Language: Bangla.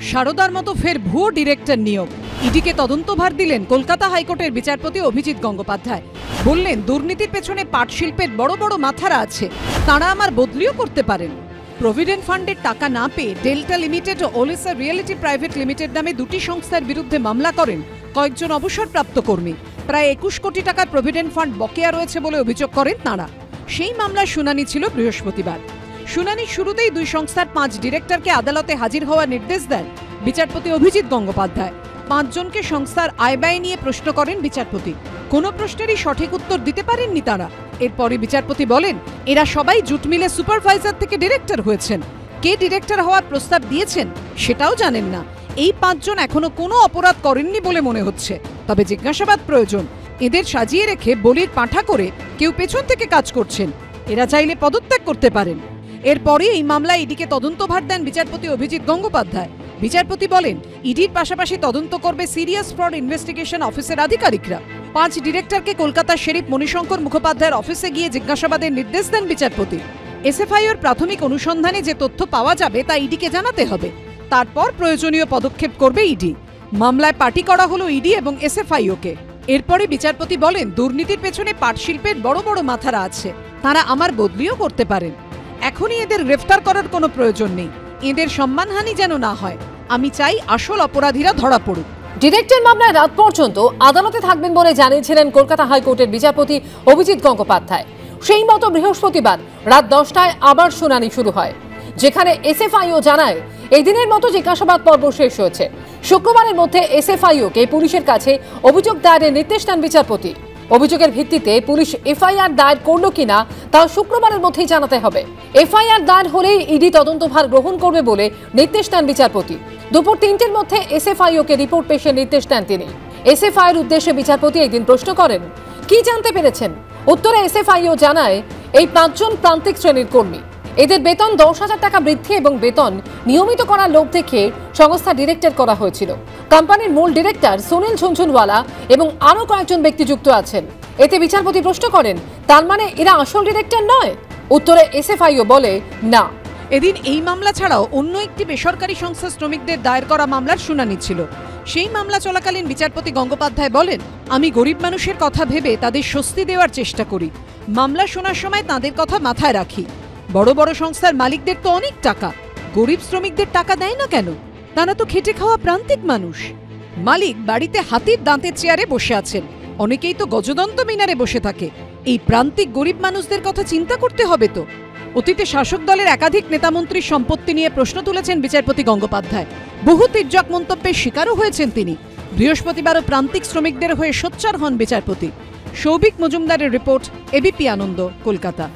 সারদার মতো ফের ভুয়ো ডিরেক্টর নিয়োগ। ইডিকে তদন্তভার দিলেন কলকাতা হাইকোর্টের বিচারপতি অভিজিৎ গঙ্গোপাধ্যায়। বললেন, দুর্নীতির পেছনে পাটশিল্পের বড় বড় মাথারা আছে, তাঁরা আমার বদলিও করতে পারেন। প্রভিডেন্ট ফান্ডের টাকা না পেয়ে ডেল্টা লিমিটেড ও ওলিসা রিয়েলিটি প্রাইভেট লিমিটেড নামে দুটি সংস্থার বিরুদ্ধে মামলা করেন কয়েকজন অবসরপ্রাপ্ত কর্মী। প্রায় 21 কোটি টাকার প্রভিডেন্ট ফান্ড বকেয়া রয়েছে বলে অভিযোগ করেন তাঁরা। সেই মামলার শুনানি ছিল বৃহস্পতিবার। শুনানির শুরুতেই দুই সংস্থার 5 ডিরেক্টরকে আদালতে হাজির হওয়ার নির্দেশ দেন বিচারপতি অভিজিৎ গঙ্গোপাধ্যায়। 5 জনকে সংস্থার আয় ব্যয় নিয়ে প্রশ্ন করেন বিচারপতি। কোনো প্রশ্নেরই সঠিক উত্তর দিতে পারেননি তারা। এরপরে বিচারপতি বলেন, এরা সবাই জুট মিলে সুপারভাইজার থেকে ডিরেক্টর হয়েছেন। কে ডিরেক্টর হওয়ার প্রস্তাব দিয়েছেন সেটাও জানেন না। এই 5 জন এখনো কোনো অপরাধ করেননি বলে মনে হচ্ছে, তবে জিজ্ঞাসাবাদ প্রয়োজন। এদের সাজিয়ে রেখে বলির পাঁঠা করে কেউ পেছন থেকে কাজ করছেন, এরা চাইলে পদত্যাগ করতে পারেন। এরপরে এই মামলায় ইডিকে তদন্তভার দেন বিচারপতি অভিজিৎ গঙ্গোপাধ্যায়। বিচারপতি বলেন, ইডির পাশাপাশি তদন্ত করবে সিরিয়াস ফ্রড ইনভেস্টিগেশন অফিসের আধিকারিকরা। 5 ডিরেক্টরকে কলকাতার শেরিফ মণিশঙ্কর মুখোপাধ্যায়ের অফিসে গিয়ে জিজ্ঞাসাবাদের নির্দেশ দেন বিচারপতি। এসএফআইওর প্রাথমিক অনুসন্ধানে যে তথ্য পাওয়া যাবে তা ইডিকে জানাতে হবে, তারপর প্রয়োজনীয় পদক্ষেপ করবে ইডি। মামলায় পার্টি করা হলো ইডি এবং এসএফআইওকে। এরপরে বিচারপতি বলেন, দুর্নীতির পেছনে পাটশিল্পের বড় বড় মাথারা আছে, তারা আমার বদলিও করতে পারেন। এখনই এদের গ্রেফতার করার কোনো প্রয়োজন নেই, এদের সম্মানহানি যেন না হয়। আমি চাই আসল অপরাধীরা ধরা পড়ুক। ডিরেক্টর মামলায় রাত পর্যন্ত আদালতে থাকবেন বলে জানিয়েছিলেন কলকাতা হাইকোর্টের বিচারপতি অভিজিৎ গঙ্গোপাধ্যায়। সেই মতো বৃহস্পতিবার রাত 10টায় আবার শুনানি শুরু হয়, যেখানে এসএফআইও জানায় এই দিনের মতো জিজ্ঞাসাবাদ পর্ব শেষ হয়েছে। শুক্রবারের মধ্যে এসএফআইওকে পুলিশের কাছে অভিযোগ দায়েরের নির্দেশ দেন বিচারপতি। অভিযোগের ভিত্তিতে পুলিশ এফআইআর দায়ের করলো কিনা তা শুক্রবারের মধ্যেই জানাতে হবে। এফআইআর দায়ের হলেই ইডি তদন্তভার গ্রহণ করবে বলে নির্দেশ দেন বিচারপতি। দুপুর 3টের মধ্যে এসএফআইওকে রিপোর্ট পেশের নির্দেশ দেন তিনি। এসএফআইয়ের উদ্দেশ্যে বিচারপতি একদিন প্রশ্ন করেন, কি জানতে পেরেছেন? উত্তরে এসএফআইও জানায়, এই 5 জন প্রান্তিক শ্রেণীর কর্মী, এদের বেতন 10,000 টাকা বৃদ্ধি এবং বেতন নিয়মিত করার লোভ দেখে সংস্থা ডিরেক্টর করা হয়েছিল। কোম্পানির মূল ডিরেক্টর সুনীল ঝুনঝুনওয়ালা এবং আরো কয়েকজন ব্যক্তি যুক্ত আছেন। এতে বিচারপতি প্রশ্ন করেন, তার মানে এরা আসল ডিরেক্টর নয়? উত্তরে এসএফআইও বলে, না। এদিন এই মামলা ছাড়াও অন্য একটি বেসরকারি সংস্থা শ্রমিকদের দায়ের করা মামলার শুনানি ছিল। সেই মামলা চলাকালীন বিচারপতি গঙ্গোপাধ্যায় বলেন, আমি গরিব মানুষের কথা ভেবে তাদের স্বস্তি দেওয়ার চেষ্টা করি। মামলা শোনার সময় তাদের কথা মাথায় রাখি। বড় বড় সংস্থার মালিকদের তো অনেক টাকা, গরিব শ্রমিকদের টাকা দেয় না কেন? তারা তো খেটে খাওয়া প্রান্তিক মানুষ। মালিক বাড়িতে হাতির দাঁতের চেয়ারে বসে আছেন, অনেকেই তো গজদন্ত মিনারে বসে থাকে। এই প্রান্তিক গরিব মানুষদের কথা চিন্তা করতে হবে তো। অতীতে শাসক দলের একাধিক নেতামন্ত্রীর সম্পত্তি নিয়ে প্রশ্ন তুলেছেন বিচারপতি গঙ্গোপাধ্যায়। বহু তির্যক মন্তব্যের শিকারও হয়েছেন তিনি। বৃহস্পতিবারও প্রান্তিক শ্রমিকদের হয়ে সোচ্চার হন বিচারপতি। সৌভিক মজুমদারের রিপোর্ট, এবিপি আনন্দ, কলকাতা।